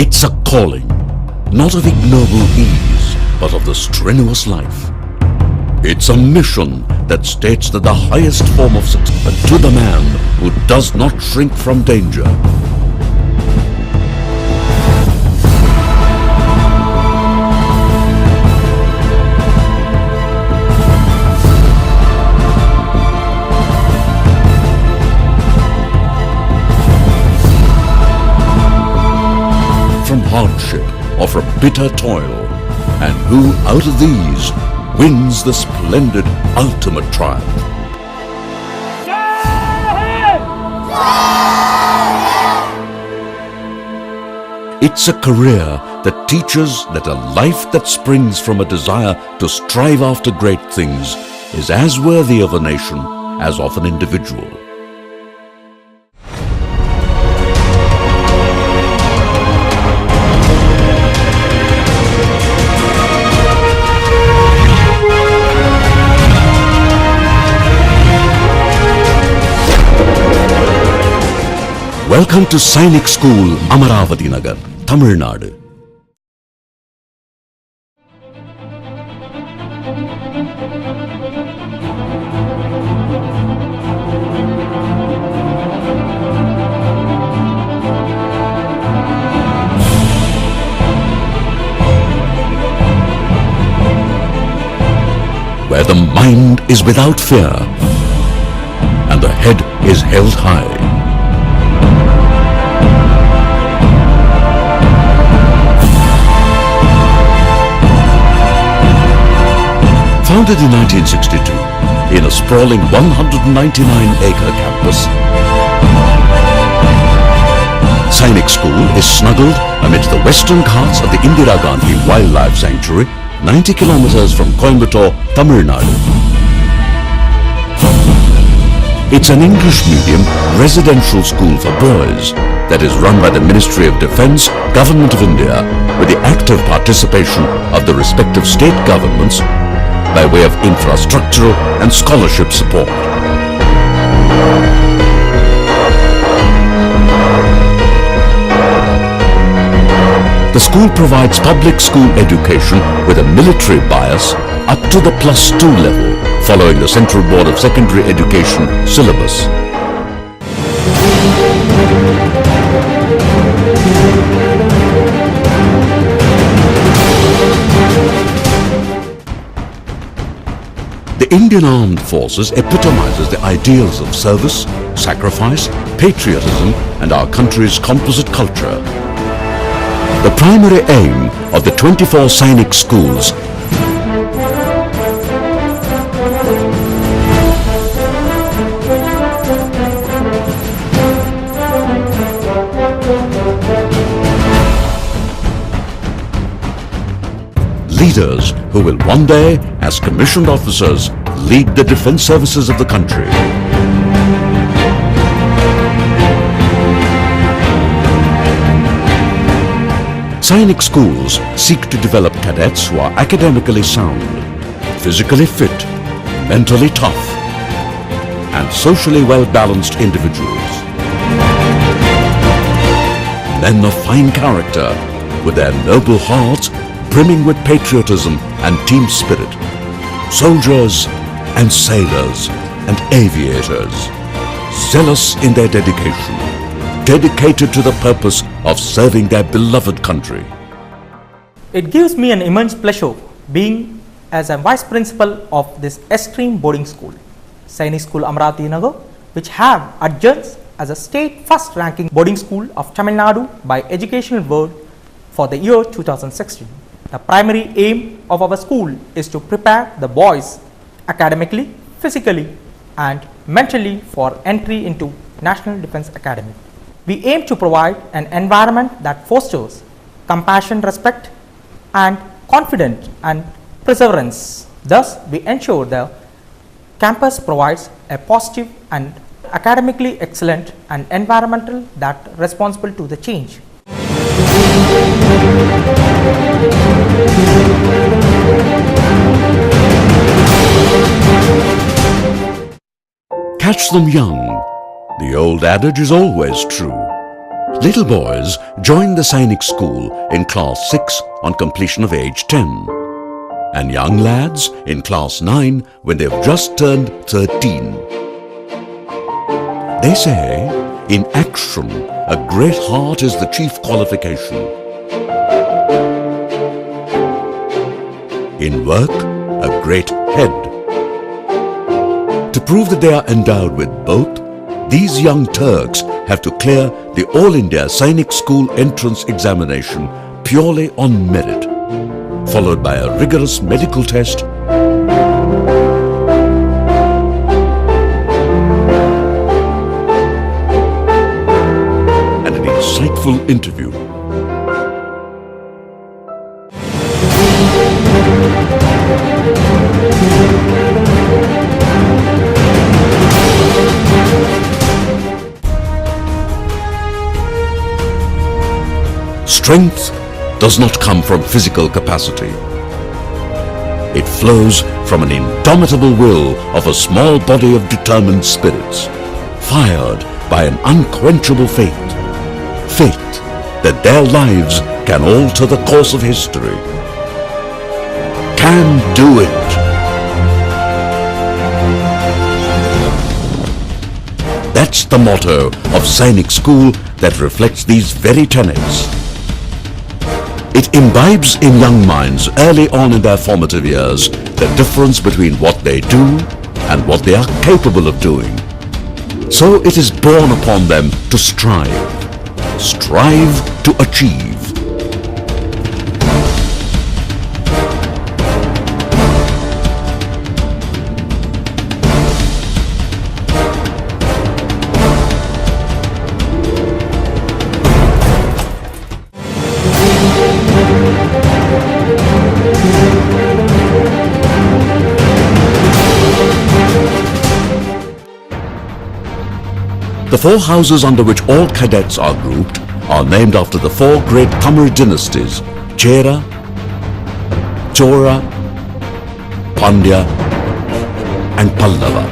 It's a calling, not of ignoble ease, but of the strenuous life. It's a mission that states that the highest form of success to the man who does not shrink from danger. From hardship or from bitter toil, and who out of these wins the splendid ultimate triumph. It's a career that teaches that a life that springs from a desire to strive after great things is as worthy of a nation as of an individual. Welcome to Sainik School, Amaravathinagar, Tamil Nadu. Where the mind is without fear and the head is held high. Founded in 1962 in a sprawling 199-acre campus, Sainik School is snuggled amidst the western ghats of the Indira Gandhi Wildlife Sanctuary, 90 kilometers from Coimbatore, Tamil Nadu. It's an English medium residential school for boys that is run by the Ministry of Defence, Government of India, with the active participation of the respective state governments by way of infrastructural and scholarship support. The school provides public school education with a military bias up to the +2 level, following the Central Board of Secondary Education syllabus. The Indian Armed Forces epitomizes the ideals of service, sacrifice, patriotism, and our country's composite culture. The primary aim of the 24 Sainik schools leaders who will one day, as commissioned officers, lead the defense services of the country. Sainik schools seek to develop cadets who are academically sound, physically fit, mentally tough, and socially well-balanced individuals. Men of fine character, with their noble hearts brimming with patriotism and team spirit. Soldiers and sailors and aviators, zealous in their dedication, dedicated to the purpose of serving their beloved country. It gives me an immense pleasure being as a vice principal of this extreme boarding school, Sainik School Amaravathinagar, which have adjudged as a state first ranking boarding school of Tamil Nadu by Educational World for the year 2016. The primary aim of our school is to prepare the boys academically, physically, and mentally for entry into National Defence Academy. We aim to provide an environment that fosters compassion, respect, and confidence and perseverance. Thus, we ensure the campus provides a positive and academically excellent and environmental that responsible to the change. Catch them young. The old adage is always true. Little boys join the Sainik school in class 6 on completion of age 10, and young lads in class 9 when they've just turned 13. They say, in action, a great heart is the chief qualification. In work, a great head. To prove that they are endowed with both, these young Turks have to clear the All India Sainik School entrance examination purely on merit, followed by a rigorous medical test and an insightful interview. Strength does not come from physical capacity. It flows from an indomitable will of a small body of determined spirits, fired by an unquenchable faith. Faith that their lives can alter the course of history. Can do it. That's the motto of Sainik School that reflects these very tenets. It imbibes in young minds early on in their formative years the difference between what they do and what they are capable of doing. So it is born upon them to strive to achieve. The four houses under which all cadets are grouped are named after the four great Tamil dynasties: Chera, Chola, Pandya and Pallava.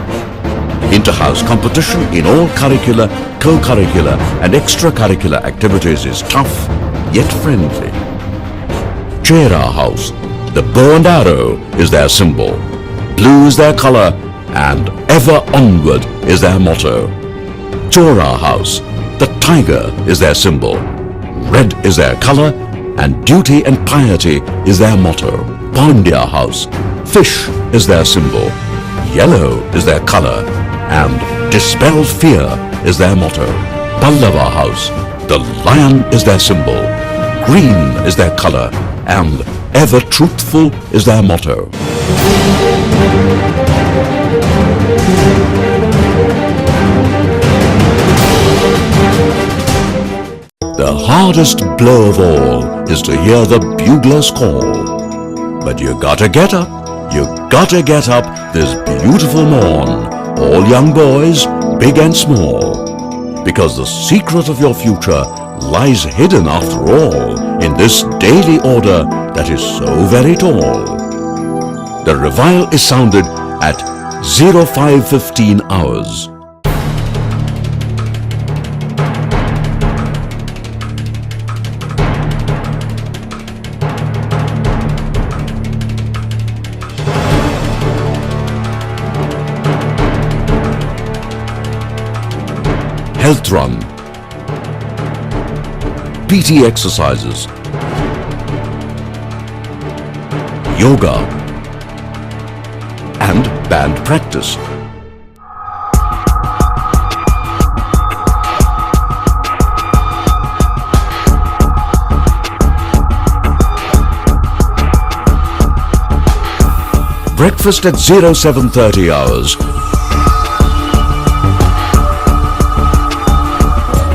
Inter-house competition in all curricular, co-curricular and extracurricular activities is tough yet friendly. Chera House, the bow and arrow is their symbol, blue is their color and ever onward is their motto. Chola House, the tiger is their symbol, red is their color and duty and piety is their motto. Pandya House, fish is their symbol, yellow is their color and dispel fear is their motto. Pallava House, the lion is their symbol, green is their color and ever truthful is their motto. The hardest blow of all is to hear the bugler's call. But you gotta get up this beautiful morn, all young boys, big and small. Because the secret of your future lies hidden after all in this daily order that is so very tall. The reveille is sounded at 05:15 hours. Health run, PT exercises, yoga and band practice. Breakfast at 07:30 hours,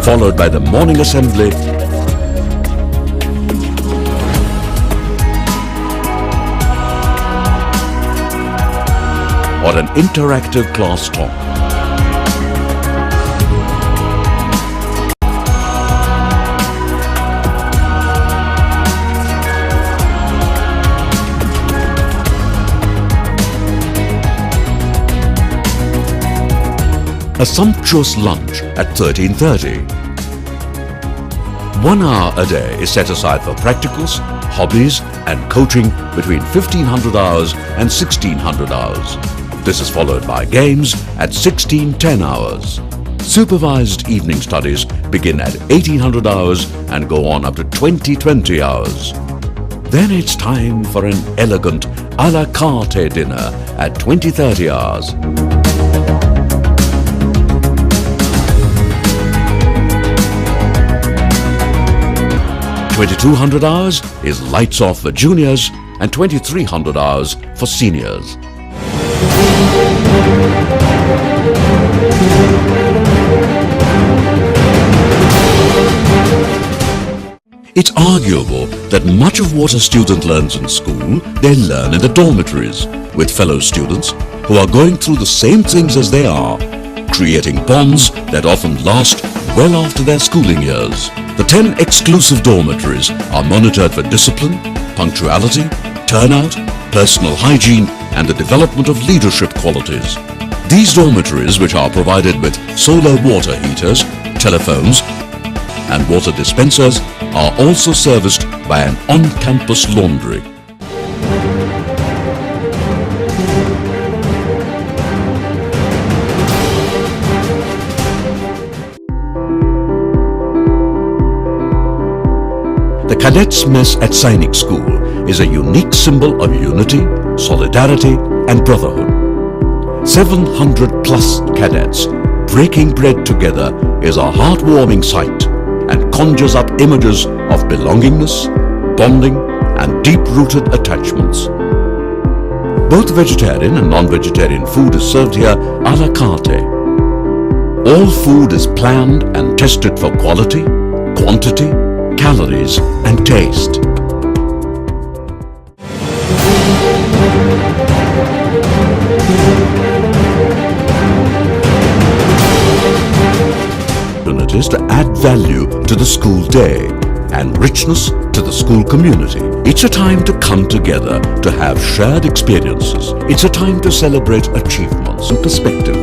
followed by the morning assembly or an interactive class talk. A sumptuous lunch at 13:30. 1 hour a day is set aside for practicals, hobbies and coaching between 1500 hours and 1600 hours. This is followed by games at 1610 hours. Supervised evening studies begin at 1800 hours and go on up to 2020 hours. Then it's time for an elegant a la carte dinner at 2030 hours. 2200 hours is lights off for juniors and 2300 hours for seniors. It's arguable that much of what a student learns in school, they learn in the dormitories with fellow students who are going through the same things as they are, creating bonds that often last well after their schooling years. The 10 exclusive dormitories are monitored for discipline, punctuality, turnout, personal hygiene and the development of leadership qualities. These dormitories, which are provided with solar water heaters, telephones and water dispensers, are also serviced by an on-campus laundry. The Cadets Mess at Sainik School is a unique symbol of unity, solidarity and brotherhood. 700 plus cadets breaking bread together is a heartwarming sight and conjures up images of belongingness, bonding and deep-rooted attachments. Both vegetarian and non-vegetarian food is served here a la carte. All food is planned and tested for quality, quantity, calories and taste. Opportunities to add value to the school day and richness to the school community. It's a time to come together to have shared experiences. It's a time to celebrate achievements and perspective.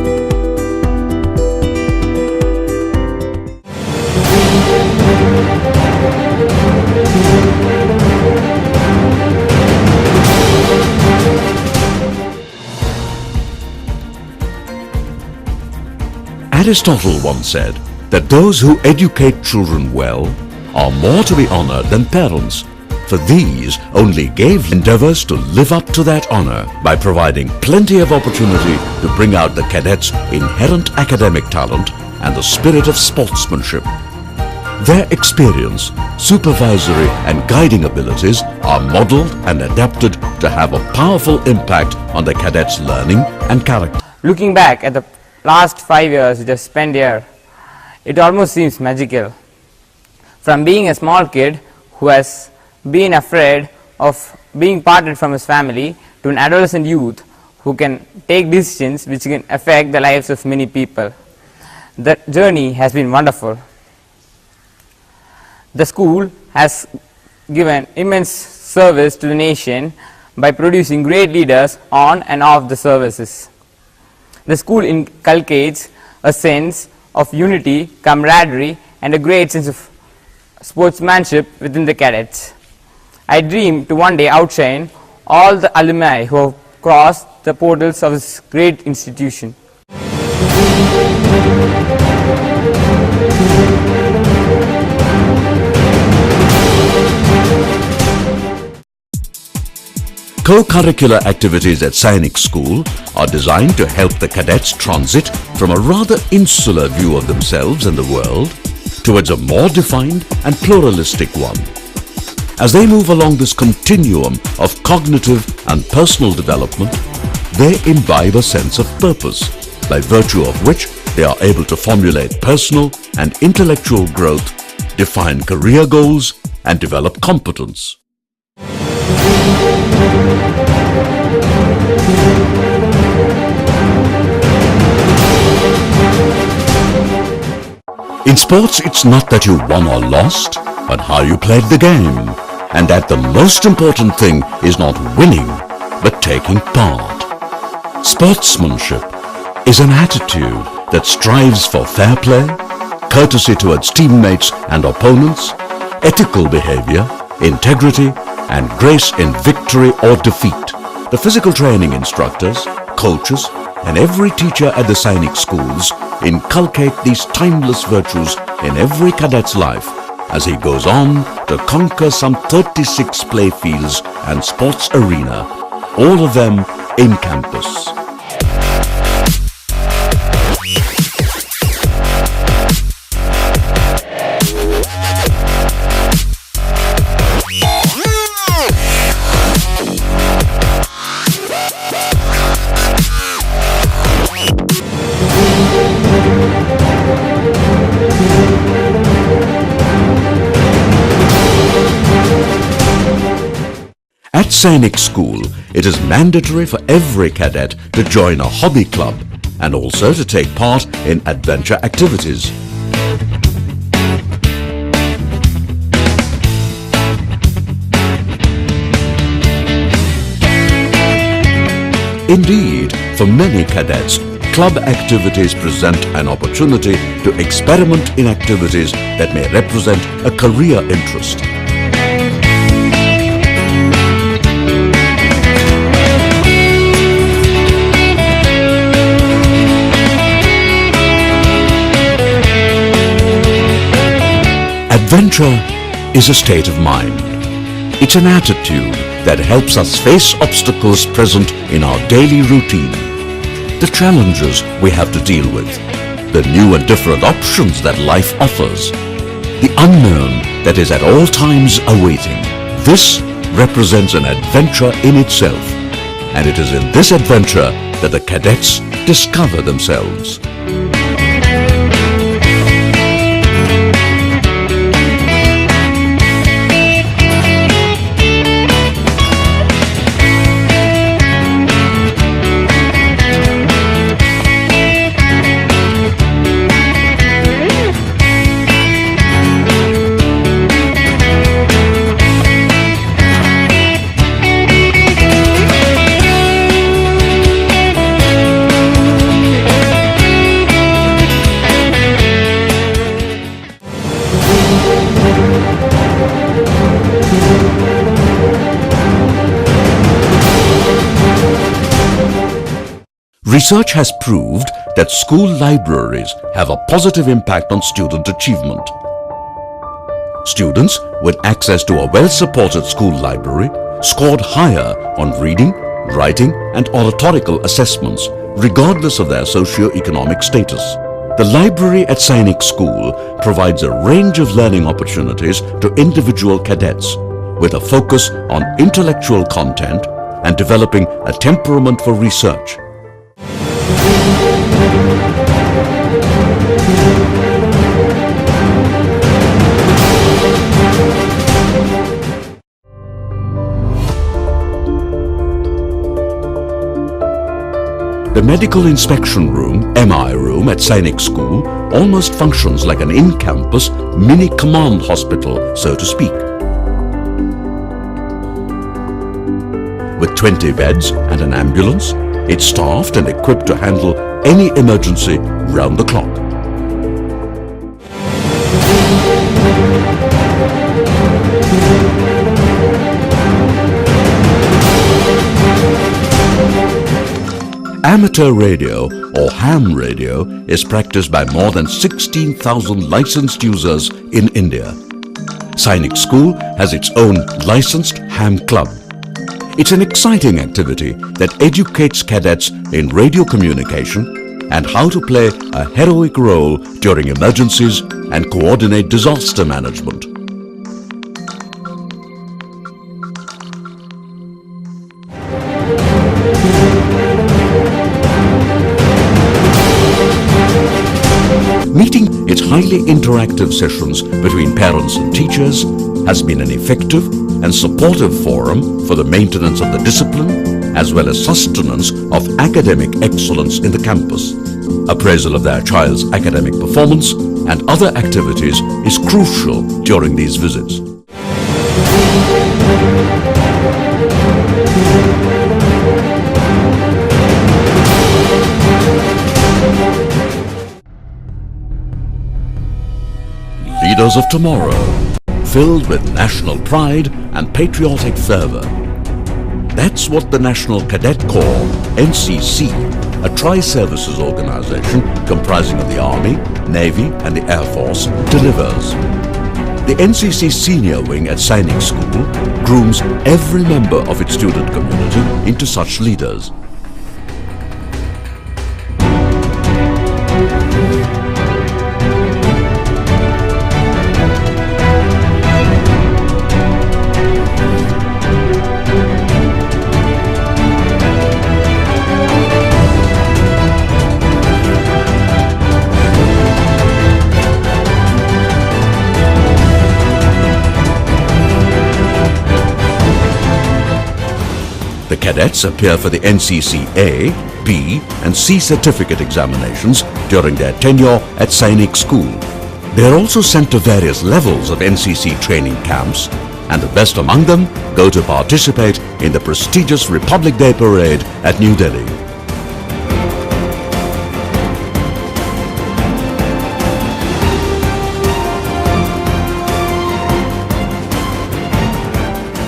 Aristotle once said that those who educate children well are more to be honored than parents, for these only gave endeavors to live up to that honor by providing plenty of opportunity to bring out the cadets' inherent academic talent and the spirit of sportsmanship. Their experience, supervisory and guiding abilities are modeled and adapted to have a powerful impact on the cadets' learning and character. Looking back at the last 5 years which I spent here, it almost seems magical. From being a small kid who has been afraid of being parted from his family to an adolescent youth who can take decisions which can affect the lives of many people. The journey has been wonderful. The school has given immense service to the nation by producing great leaders on and off the services. The school inculcates a sense of unity, camaraderie and a great sense of sportsmanship within the cadets. I dream to one day outshine all the alumni who have crossed the portals of this great institution. Co-curricular activities at Sainik School are designed to help the cadets transit from a rather insular view of themselves and the world towards a more defined and pluralistic one. As they move along this continuum of cognitive and personal development, they imbibe a sense of purpose, by virtue of which they are able to formulate personal and intellectual growth, define career goals, and develop competence. In sports, it's not that you won or lost, but how you played the game. And that the most important thing is not winning, but taking part. Sportsmanship is an attitude that strives for fair play, courtesy towards teammates and opponents, ethical behavior, integrity, and grace in victory or defeat. The physical training instructors, coaches, and every teacher at the Sainik schools inculcate these timeless virtues in every cadet's life as he goes on to conquer some 36 play fields and sports arena, all of them in campus. At Sainik School, it is mandatory for every cadet to join a hobby club and also to take part in adventure activities. Indeed, for many cadets, club activities present an opportunity to experiment in activities that may represent a career interest. Adventure is a state of mind. It's an attitude that helps us face obstacles present in our daily routine, the challenges we have to deal with, the new and different options that life offers, the unknown that is at all times awaiting. This represents an adventure in itself, and it is in this adventure that the cadets discover themselves. Research has proved that school libraries have a positive impact on student achievement. Students with access to a well-supported school library scored higher on reading, writing, and oratorical assessments, regardless of their socio-economic status. The library at Sainik School provides a range of learning opportunities to individual cadets, with a focus on intellectual content and developing a temperament for research. The Medical Inspection Room, MI room at Sainik School almost functions like an in-campus mini command hospital, so to speak. With 20 beds and an ambulance, it's staffed and equipped to handle any emergency round the clock. Amateur radio or ham radio is practiced by more than 16,000 licensed users in India. Sainik School has its own licensed ham club. It's an exciting activity that educates cadets in radio communication and how to play a heroic role during emergencies and coordinate disaster management. Meeting its highly interactive sessions between parents and teachers has been an effective and supportive forum for the maintenance of the discipline as well as sustenance of academic excellence in the campus. Appraisal of their child's academic performance and other activities is crucial during these visits. leaders of tomorrow, filled with national pride and patriotic fervor. That's what the National Cadet Corps, NCC, a tri-services organization comprising of the Army, Navy and the Air Force, delivers. The NCC Senior Wing at Sainik School grooms every member of its student community into such leaders. The cadets appear for the NCC A, B and C certificate examinations during their tenure at Sainik School. They are also sent to various levels of NCC training camps, and the best among them go to participate in the prestigious Republic Day Parade at New Delhi.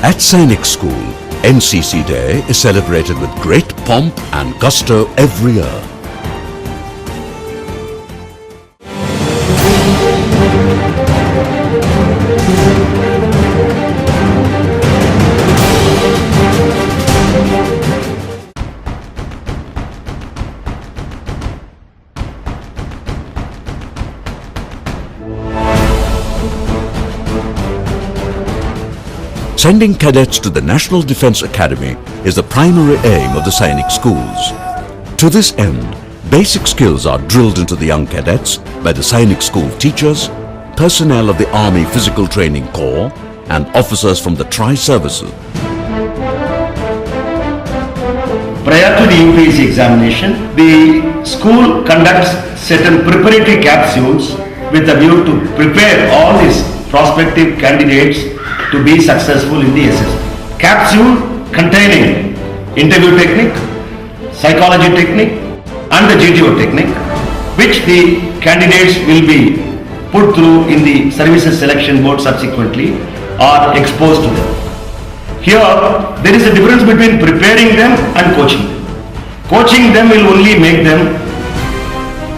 At Sainik School, NCC Day is celebrated with great pomp and gusto every year. Sending cadets to the National Defence Academy is the primary aim of the Sainik schools. To this end, basic skills are drilled into the young cadets by the Sainik school teachers, personnel of the Army Physical Training Corps and officers from the tri-services. Prior to the UPSC examination, the school conducts certain preparatory capsules with a view to prepare all these prospective candidates to be successful in the SSA. Capsule containing interview technique, psychology technique and the GTO technique, which the candidates will be put through in the services selection board subsequently or exposed to them. Here, there is a difference between preparing them and coaching them. Coaching them will only make them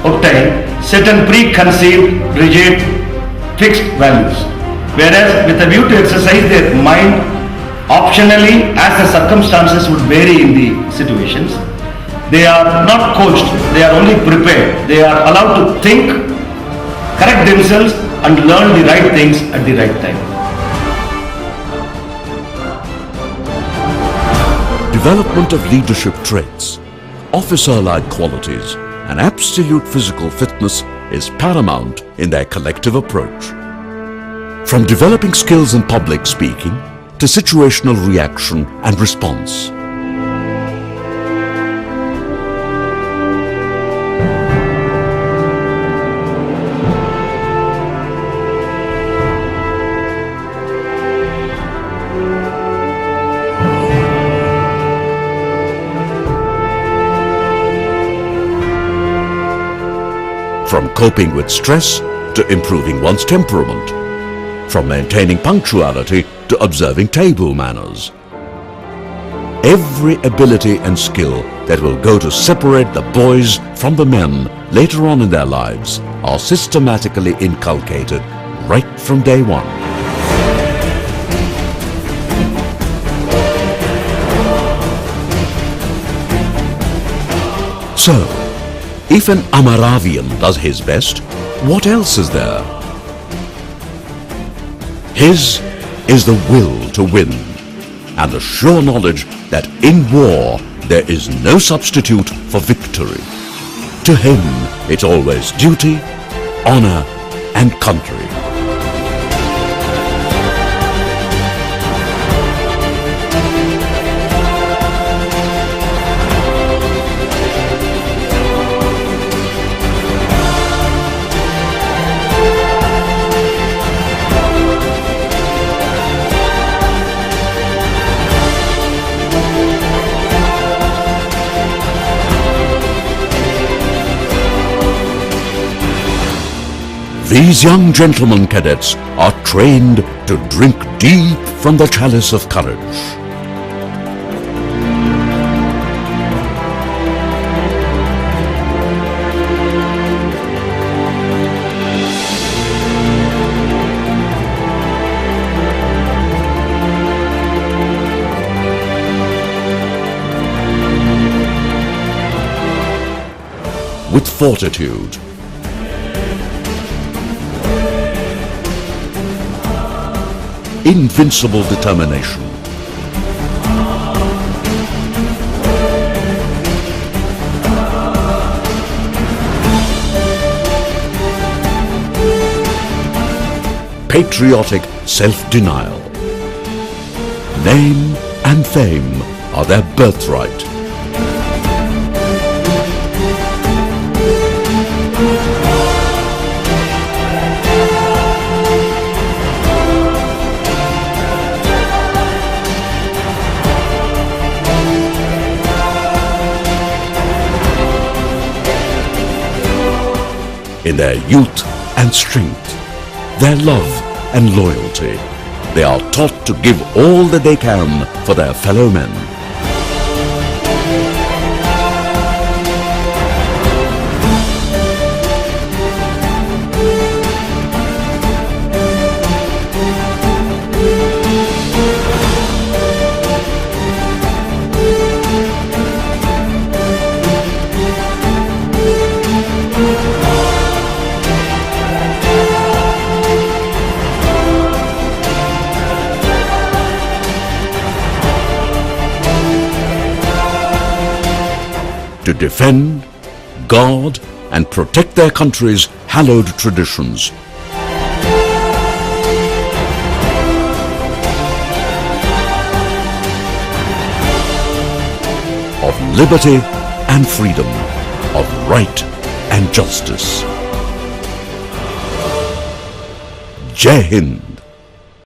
obtain certain preconceived, rigid, fixed values. Whereas with a view to exercise their mind optionally as the circumstances would vary in the situations, they are not coached, they are only prepared. They are allowed to think, correct themselves and learn the right things at the right time. Development of leadership traits, officer-like qualities and absolute physical fitness is paramount in their collective approach. From developing skills in public speaking to situational reaction and response. From coping with stress to improving one's temperament. From maintaining punctuality to observing table manners. Every ability and skill that will go to separate the boys from the men later on in their lives are systematically inculcated right from day one. So, if an Amaravian does his best, what else is there? His is the will to win and the sure knowledge that in war there is no substitute for victory. To him it's always duty, honor and country. These young gentlemen cadets are trained to drink deep from the chalice of courage. With fortitude, invincible determination, patriotic self-denial, name and fame are their birthright. In their youth and strength, their love and loyalty, they are taught to give all that they can for their fellow men. To defend, guard and protect their country's hallowed traditions. Of liberty and freedom, of right and justice. Jai Hind.